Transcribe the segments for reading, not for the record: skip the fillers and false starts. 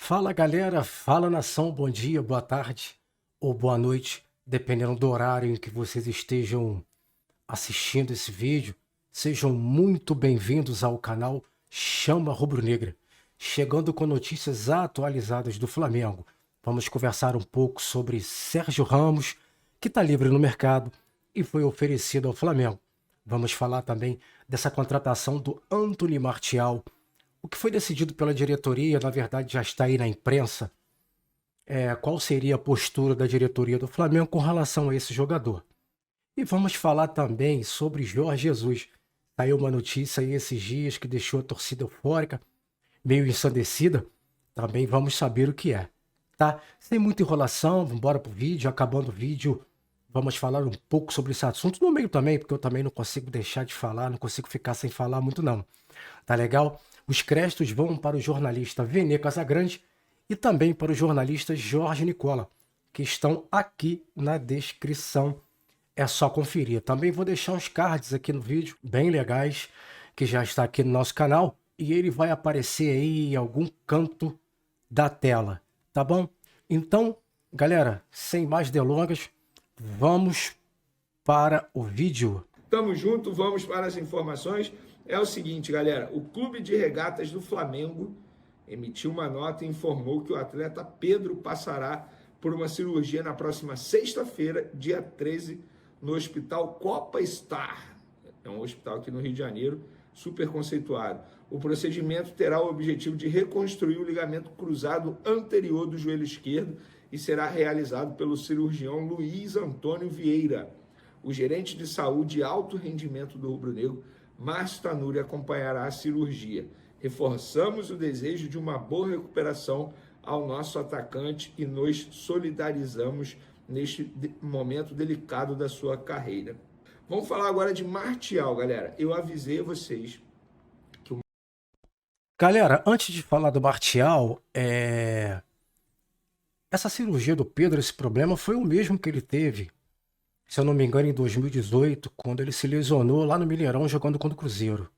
Fala galera, fala nação, bom dia, boa tarde ou boa noite, dependendo do horário em que vocês estejam assistindo esse vídeo. Sejam muito bem-vindos ao canal Chama Rubro-Negra, chegando com notícias atualizadas do Flamengo. Vamos conversar um pouco sobre Sérgio Ramos, que está livre no mercado e foi oferecido ao Flamengo. Vamos falar também dessa contratação do Anthony Martial. O que foi decidido pela diretoria, na verdade, já está aí na imprensa. Qual seria a postura da diretoria do Flamengo com relação a esse jogador? E vamos falar também sobre Jorge Jesus. Saiu uma notícia aí esses dias que deixou a torcida eufórica, meio ensandecida. Também vamos saber o que é, tá? Sem muita enrolação, vamos embora pro vídeo. Acabando o vídeo, vamos falar um pouco sobre esse assunto. No meio também, porque eu também não consigo deixar de falar, não consigo ficar sem falar muito não. Tá legal? Os créditos vão para o jornalista Vene Casagrande e também para o jornalista Jorge Nicola, que estão aqui na descrição. É só conferir. Também vou deixar uns cards aqui no vídeo, bem legais, que já está aqui no nosso canal. E ele vai aparecer aí em algum canto da tela, tá bom? Então, galera, sem mais delongas, vamos para o vídeo. Tamo junto, vamos para as informações. É o seguinte, galera, o Clube de Regatas do Flamengo emitiu uma nota e informou que o atleta Pedro passará por uma cirurgia na próxima sexta-feira, dia 13, no Hospital Copa Star. É um hospital aqui no Rio de Janeiro, super conceituado. O procedimento terá o objetivo de reconstruir o ligamento cruzado anterior do joelho esquerdo e será realizado pelo cirurgião Luiz Antônio Vieira. O gerente de saúde e alto rendimento do rubro-negro, Márcio Tanuri, acompanhará a cirurgia. Reforçamos o desejo de uma boa recuperação ao nosso atacante e nos solidarizamos neste momento delicado da sua carreira. Vamos falar agora de Martial, galera. Eu avisei a vocês que o... Galera, antes de falar do Martial, essa cirurgia do Pedro, esse problema foi o mesmo que ele teve, se eu não me engano, em 2018, quando ele se lesionou lá no Mineirão jogando contra o Cruzeiro.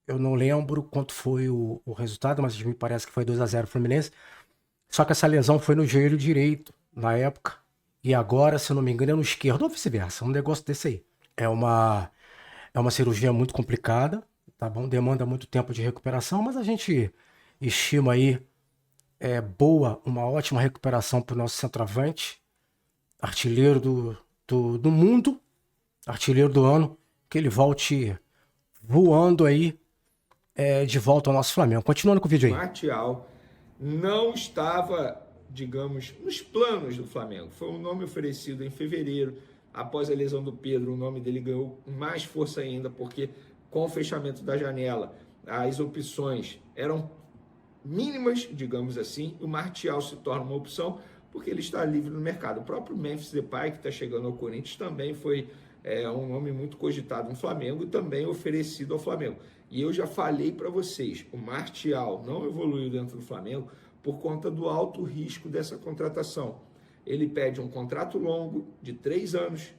Eu não lembro quanto foi o resultado, mas me parece que foi 2-0 Fluminense. Só que essa lesão foi no joelho direito, na época. E agora, se eu não me engano, é no esquerdo, ou vice-versa. Um negócio desse aí. É uma cirurgia muito complicada, tá bom? Demanda muito tempo de recuperação, mas a gente estima aí uma ótima recuperação para o nosso centroavante, artilheiro do mundo, artilheiro do ano, que ele volte voando aí de volta ao nosso Flamengo. Continuando com o vídeo aí. Martial não estava, digamos, nos planos do Flamengo. Foi um nome oferecido em fevereiro. Após a lesão do Pedro, o nome dele ganhou mais força ainda, porque com o fechamento da janela, as opções eram mínimas, digamos assim. O Martial se torna uma opção porque ele está livre no mercado. O próprio Memphis Depay, que está chegando ao Corinthians, também foi um nome muito cogitado no Flamengo e também oferecido ao Flamengo. E eu já falei para vocês, o Martial não evoluiu dentro do Flamengo por conta do alto risco dessa contratação. Ele pede um contrato longo de 3 anos.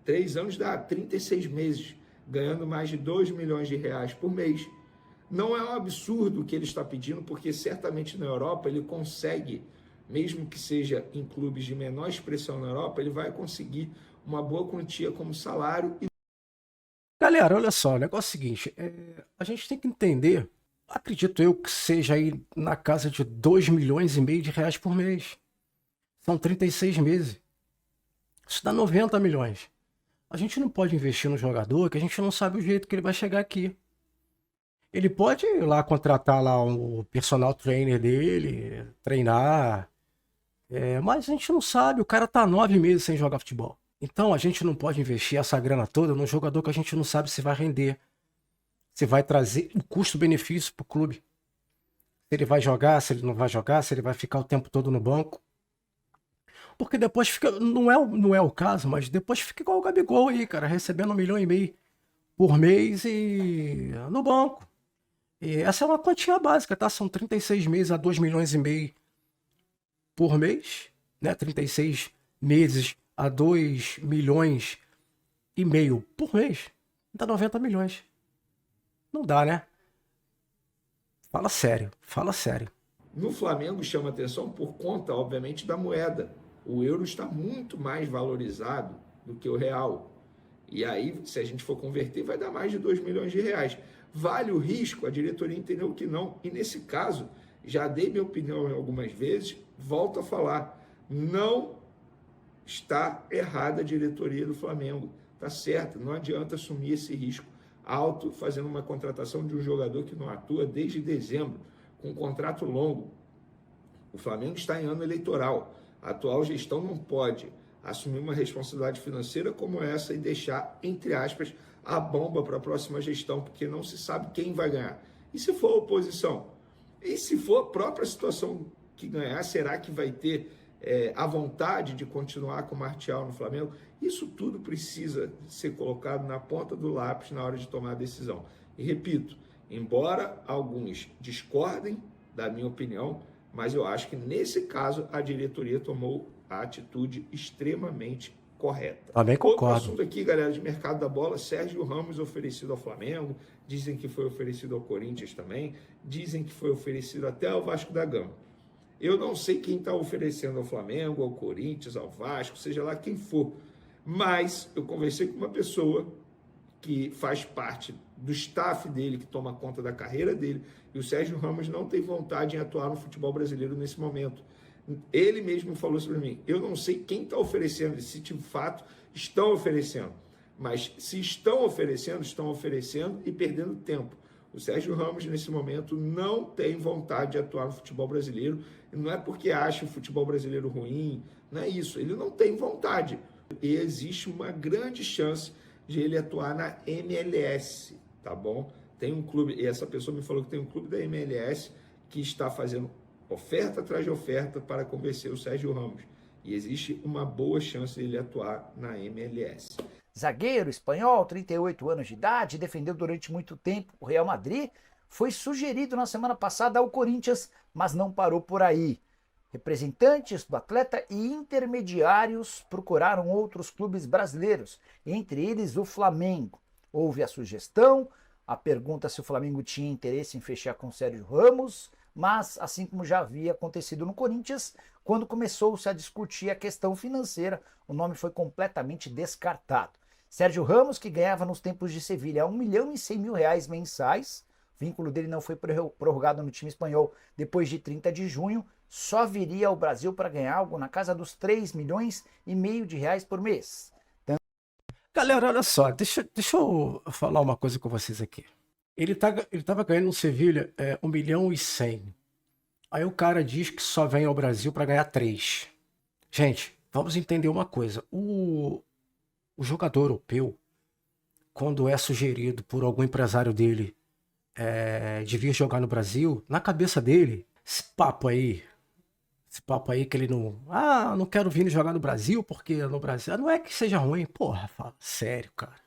3 anos dá 36 meses, ganhando mais de 2 milhões de reais por mês. Não é um absurdo o que ele está pedindo, porque certamente na Europa ele consegue, mesmo que seja em clubes de menor expressão na Europa, ele vai conseguir uma boa quantia como salário. Galera, olha só, o negócio é o seguinte, a gente tem que entender, acredito eu que seja aí na casa de 2 milhões e meio de reais por mês. São 36 meses. Isso dá 90 milhões. A gente não pode investir no jogador que a gente não sabe o jeito que ele vai chegar aqui. Ele pode ir lá contratar lá o personal trainer dele, treinar, mas a gente não sabe, o cara tá 9 meses sem jogar futebol. Então a gente não pode investir essa grana toda num jogador que a gente não sabe se vai render, se vai trazer um custo-benefício pro clube. Se ele vai jogar, se ele não vai jogar, se ele vai ficar o tempo todo no banco. Porque depois fica, não é o caso, mas depois fica igual o Gabigol aí, cara, recebendo 1,5 milhão por mês e no banco. E essa é uma quantia básica, tá? São 36 meses a 2 milhões e meio por mês, né? 36 meses a 2 milhões e meio por mês. Dá 90 milhões. Não dá, né? Fala sério, fala sério. No Flamengo chama atenção por conta, obviamente, da moeda. O euro está muito mais valorizado do que o real. E aí, se a gente for converter, vai dar mais de 2 milhões de reais. Vale o risco? A diretoria entendeu que não. E nesse caso, já dei minha opinião algumas vezes, volto a falar, não está errada a diretoria do Flamengo. Está certo, não adianta assumir esse risco alto fazendo uma contratação de um jogador que não atua desde dezembro, com um contrato longo. O Flamengo está em ano eleitoral. A atual gestão não pode assumir uma responsabilidade financeira como essa e deixar, entre aspas, a bomba para a próxima gestão, porque não se sabe quem vai ganhar. E se for a oposição? E se for a própria situação que ganhar, será que vai ter a vontade de continuar com o Martial no Flamengo? Isso tudo precisa ser colocado na ponta do lápis na hora de tomar a decisão. E repito, embora alguns discordem da minha opinião, mas eu acho que nesse caso a diretoria tomou a atitude extremamente correta. Também concordo. Outro assunto aqui, galera, de mercado da bola, Sérgio Ramos oferecido ao Flamengo, dizem que foi oferecido ao Corinthians também, dizem que foi oferecido até ao Vasco da Gama. Eu não sei quem está oferecendo ao Flamengo, ao Corinthians, ao Vasco, seja lá quem for, mas eu conversei com uma pessoa que faz parte do staff dele, que toma conta da carreira dele, e o Sérgio Ramos não tem vontade em atuar no futebol brasileiro nesse momento. Ele mesmo falou isso para mim, eu não sei quem está oferecendo, se de fato estão oferecendo, mas se estão oferecendo e perdendo tempo. O Sérgio Ramos, nesse momento, não tem vontade de atuar no futebol brasileiro, e não é porque acha o futebol brasileiro ruim, não é isso, ele não tem vontade. E existe uma grande chance de ele atuar na MLS, tá bom? Tem um clube, e essa pessoa me falou que tem um clube da MLS que está fazendo oferta atrás de oferta para convencer o Sérgio Ramos. E existe uma boa chance de ele atuar na MLS. Zagueiro espanhol, 38 anos de idade, defendeu durante muito tempo o Real Madrid, foi sugerido na semana passada ao Corinthians, mas não parou por aí. Representantes do atleta e intermediários procuraram outros clubes brasileiros, entre eles o Flamengo. Houve a sugestão, a pergunta se o Flamengo tinha interesse em fechar com Sérgio Ramos, mas assim como já havia acontecido no Corinthians, quando começou-se a discutir a questão financeira, o nome foi completamente descartado. Sérgio Ramos, que ganhava nos tempos de Sevilha R$1.100.000 mensais, o vínculo dele não foi prorrogado no time espanhol depois de 30 de junho, só viria ao Brasil para ganhar algo na casa dos R$3,5 milhões por mês. Galera, olha só, deixa eu falar uma coisa com vocês aqui. Ele tava ganhando no Sevilha 1.100.000. Aí o cara diz que só vem ao Brasil para ganhar 3. Gente, vamos entender uma coisa. O jogador europeu, quando é sugerido por algum empresário dele de vir jogar no Brasil, na cabeça dele, esse papo aí que ele não quero vir jogar no Brasil, porque no Brasil, não é que seja ruim, porra, fala sério, cara.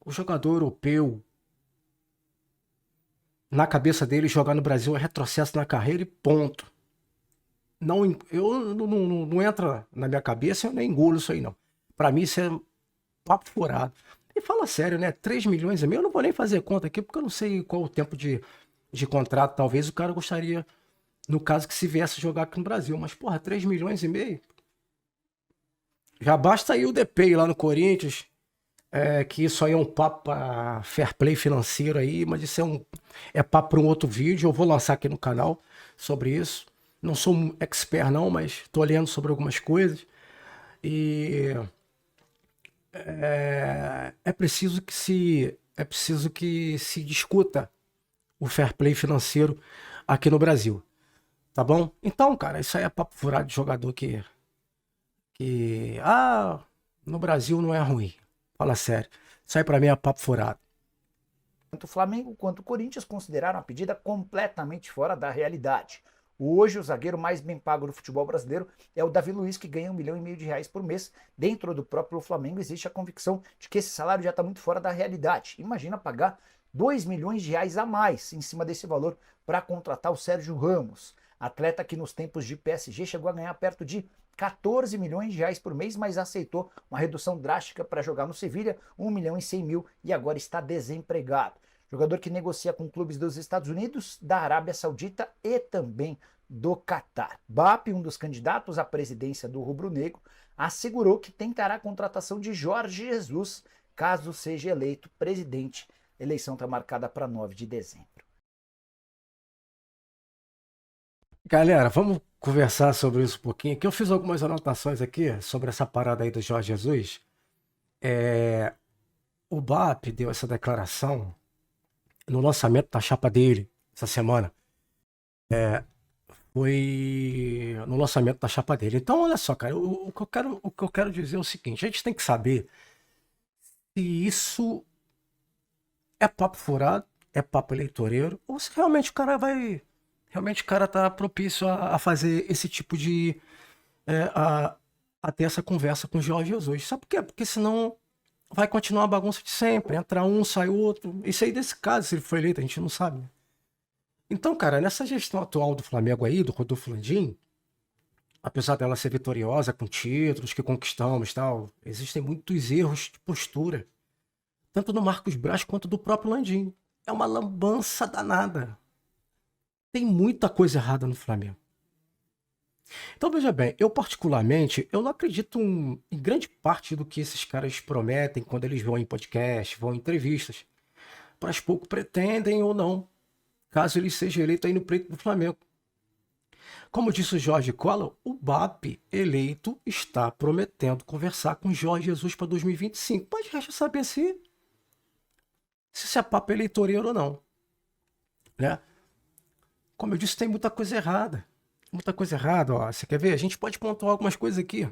O jogador europeu, na cabeça dele, jogar no Brasil é retrocesso na carreira e ponto. Não entra na minha cabeça, eu nem engulo isso aí não. Pra mim isso é papo furado. E fala sério, né? 3 milhões e meio, eu não vou nem fazer conta aqui, porque eu não sei qual o tempo de contrato. Talvez o cara gostaria, no caso, que se viesse jogar aqui no Brasil. Mas, porra, 3 milhões e meio? Já basta aí o DPI lá no Corinthians, que isso aí é um papo para fair play financeiro aí, mas isso é papo para um outro vídeo. Eu vou lançar aqui no canal sobre isso. Não sou um expert não, mas estou lendo sobre algumas coisas. E é preciso que se discuta o fair play financeiro aqui no Brasil. Tá bom? Então, cara, isso aí é papo furado de jogador que no Brasil não é ruim. Fala sério. Isso aí pra mim é papo furado. Tanto o Flamengo quanto o Corinthians consideraram a pedida completamente fora da realidade. Hoje, o zagueiro mais bem pago do futebol brasileiro é o Davi Luiz, que ganha R$1,5 milhão por mês. Dentro do próprio Flamengo existe a convicção de que esse salário já está muito fora da realidade. Imagina pagar R$2 milhões a mais em cima desse valor para contratar o Sérgio Ramos, atleta que nos tempos de PSG chegou a ganhar perto de R$14 milhões por mês, mas aceitou uma redução drástica para jogar no Sevilha, R$1,1 milhão, e agora está desempregado. Jogador que negocia com clubes dos Estados Unidos, da Arábia Saudita e também do Catar. BAP, um dos candidatos à presidência do rubro-negro, assegurou que tentará a contratação de Jorge Jesus, caso seja eleito presidente. A eleição está marcada para 9 de dezembro. Galera, vamos conversar sobre isso um pouquinho, que eu fiz algumas anotações aqui sobre essa parada aí do Jorge Jesus. O BAP deu essa declaração no lançamento da chapa dele essa semana. Foi no lançamento da chapa dele. Então, olha só, cara, o que eu quero dizer é o seguinte: a gente tem que saber se isso é papo furado, é papo eleitoreiro, ou se realmente o cara vai. Realmente o cara tá propício a fazer esse tipo de. A ter essa conversa com o Jorge Jesus. Sabe por quê? Porque senão vai continuar a bagunça de sempre. Entra um, sai outro. Isso aí, desse caso, se ele foi eleito, a gente não sabe. Então, cara, nessa gestão atual do Flamengo aí, do Rodolfo Landim, apesar dela ser vitoriosa com títulos que conquistamos e tal, existem muitos erros de postura, tanto do Marcos Braz quanto do próprio Landim. É uma lambança danada. Tem muita coisa errada no Flamengo. Então, veja bem, eu particularmente, eu não acredito em grande parte do que esses caras prometem quando eles vão em podcast, vão em entrevistas. Para as pouco pretendem ou não, caso ele seja eleito aí no pleito do Flamengo. Como disse o Jorge Collor, o BAP eleito está prometendo conversar com Jorge Jesus para 2025. Mas resta saber se é papo eleitoreiro ou não. Né? Como eu disse, tem muita coisa errada. Muita coisa errada. Ó. Você quer ver? A gente pode pontuar algumas coisas aqui.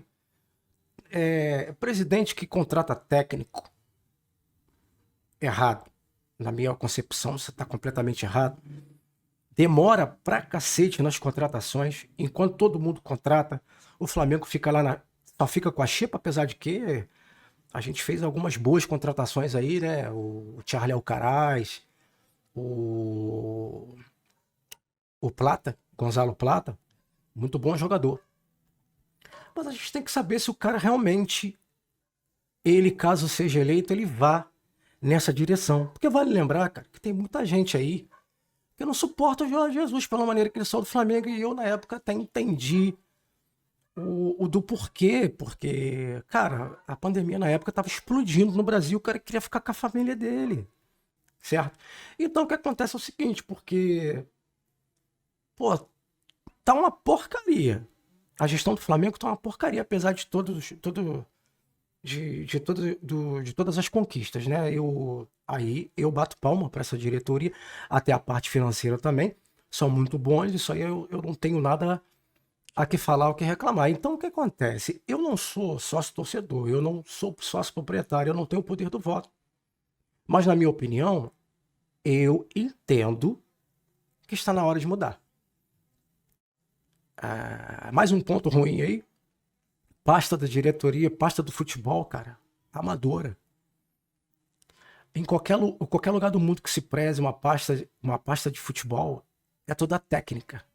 Presidente que contrata técnico errado. Na minha concepção, você está completamente errado. Demora pra cacete nas contratações. Enquanto todo mundo contrata, o Flamengo fica lá só fica com a xepa, apesar de que a gente fez algumas boas contratações aí, né? O Charlie Alcaraz, o Plata, Gonzalo Plata, muito bom jogador. Mas a gente tem que saber se o cara realmente, ele, caso seja eleito, ele vá nessa direção. Porque vale lembrar, cara, que tem muita gente aí que não suporta o Jorge Jesus pela maneira que ele saiu do Flamengo, e eu, na época, até entendi o do porquê. Porque, cara, a pandemia na época estava explodindo no Brasil, o cara queria ficar com a família dele, certo? Então o que acontece é o seguinte, porque, pô, tá uma porcaria. A gestão do Flamengo tá uma porcaria, apesar de todas as conquistas, né? Eu bato palma para essa diretoria, até a parte financeira também, são muito bons, isso aí eu não tenho nada a que falar, o que reclamar. Então o que acontece? Eu não sou sócio torcedor, eu não sou sócio proprietário, eu não tenho o poder do voto. Mas, na minha opinião, eu entendo que está na hora de mudar. Mais um ponto ruim aí. Pasta da diretoria, pasta do futebol, cara, amadora. Em qualquer lugar do mundo que se preze uma pasta de futebol, é toda técnica.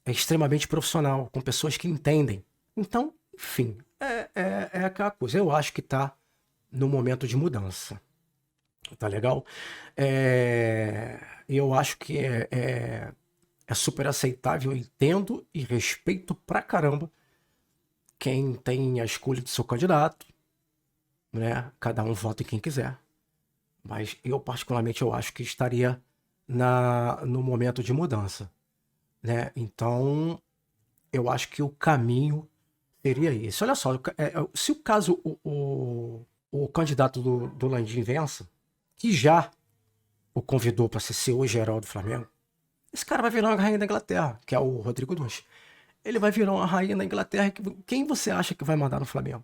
É extremamente profissional, com pessoas que entendem. Então, enfim, é aquela coisa. Eu acho que tá no momento de mudança. Tá legal? Eu acho que é super aceitável, eu entendo e respeito pra caramba quem tem a escolha do seu candidato, né? Cada um vota em quem quiser. Mas eu, particularmente, eu acho que estaria no momento de mudança, né? Então, eu acho que o caminho seria esse. Olha só, se o caso o candidato do Landim vença, que já o convidou para ser CEO geral do Flamengo, esse cara vai virar uma rainha da Inglaterra, que é o Rodrigo Dunst. Ele vai virar uma rainha da Inglaterra. Quem você acha que vai mandar no Flamengo?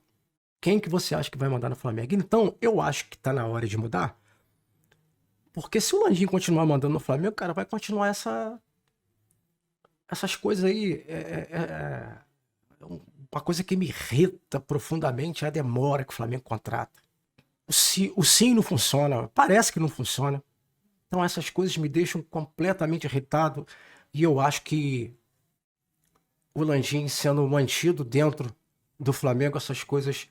Quem que você acha que vai mandar no Flamengo? Então, eu acho que tá na hora de mudar. Porque se o Landim continuar mandando no Flamengo, cara, vai continuar essas coisas aí. Uma coisa que me irrita profundamente é a demora que o Flamengo contrata. O sim não funciona, parece que não funciona. Então essas coisas me deixam completamente irritado. E eu acho que o Landim sendo mantido dentro do Flamengo, essas coisas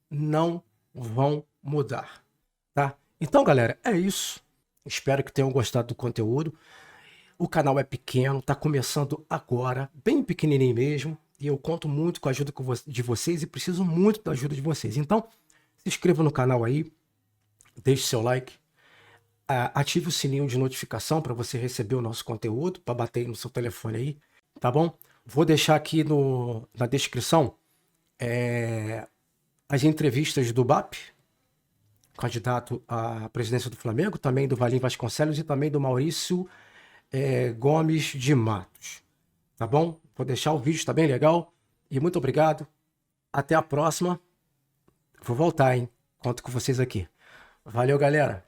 não vão mudar, tá? Então, galera, é isso. Espero que tenham gostado do conteúdo. O canal é pequeno, está começando agora, bem pequenininho mesmo. E eu conto muito com a ajuda de vocês e preciso muito da ajuda de vocês. Então, se inscreva no canal aí, deixe seu like, ative o sininho de notificação para você receber o nosso conteúdo, para bater aí no seu telefone aí, tá bom? Vou deixar aqui na descrição as entrevistas do BAP, candidato à presidência do Flamengo, também do Valim Vasconcelos e também do Maurício Gomes de Matos. Tá bom? Vou deixar o vídeo, tá bem legal. E muito obrigado. Até a próxima. Vou voltar, hein? Conto com vocês aqui. Valeu, galera.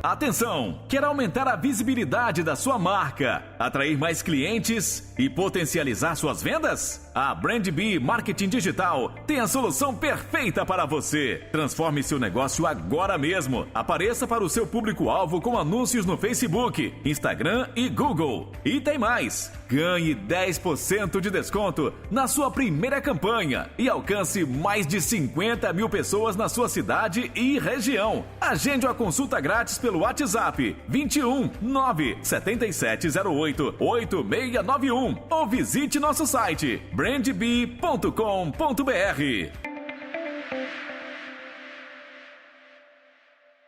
Atenção! Quer aumentar a visibilidade da sua marca, atrair mais clientes e potencializar suas vendas? A BrandBee Marketing Digital tem a solução perfeita para você. Transforme seu negócio agora mesmo. Apareça para o seu público-alvo com anúncios no Facebook, Instagram e Google. E tem mais! Ganhe 10% de desconto na sua primeira campanha e alcance mais de 50 mil pessoas na sua cidade e região. Agende uma consulta grátis pelo WhatsApp 21 97708 8691 ou visite nosso site brandbee.com.br.